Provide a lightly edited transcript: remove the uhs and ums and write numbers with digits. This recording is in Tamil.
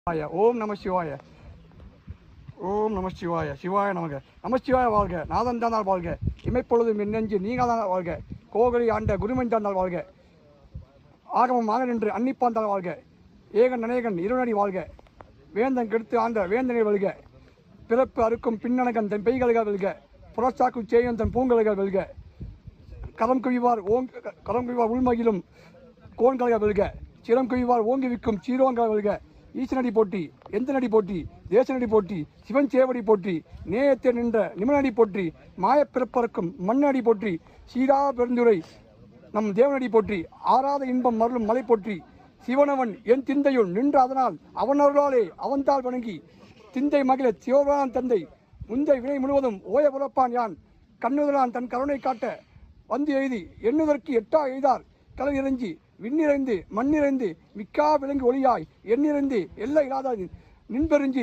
ஓம் நம சிவாய. ஓம் நம சிவாய. சிவாய நமக. நமச்சிவாய வாழ்க. நாதன் தானால் வாழ்க. இமைப்பொழுதும் என் நெஞ்சு நீங்காதானால் வாழ்க. கோகலி ஆண்ட குருமென்றால் வாழ்க. ஆகமமாக நின்று அன்னிப்பாந்தால் வாழ்க. ஏகன் அநேகன் இருநடி வாழ்க. வேந்தன் கெடுத்து ஆண்ட வேந்தனை வெல்க. பிறப்பு அறுக்கும் பின்னணகன் தன் பெய்கல்கள் வெல்க. புறச்சாக்கும் சேயன் தன் பூங்கல்கள் வெல்க. கரம் குவிவார் உள்மகிழும் கோன்கல்கள் வெல்க. சிரம் குவிவார் ஓங்கி விற்கும் சீரோன்கள் வெல்க. ஈசனடி போற்றி, எந்தனடி போற்றி, தேசனடி போற்றி, சிவன் சேவடி போற்றி, நேயத்தை நின்ற நிமலடி போற்றி, மாயப்பிறப்பறக்கும் மண்ணடி போற்றி, சீரா பெருந்துரை நம் தேவனடி போற்றி, ஆறாத இன்பம் மருளும் மலை போற்றி, சிவனவன் என் திந்தையுள் நின்ற அதனால் அவன் அருளாலே அவன்தால் வணங்கி திந்தை மகிழ சிவபான் தந்தை முந்தை வினை முழுவதும் ஓய புறப்பான் யான் கண்ணுதலான் தன் கருணை காட்ட வந்து எழுதி எண்ணுதற்கு எட்டா எய்தார் கடல் இறைஞ்சி விண்ணிறைந்து மண்ணிறைந்து மிக்கா விலங்கு ஒளியாய் எண்ணிறைந்து எல்லை இல்லாத நின்பெருஞ்சி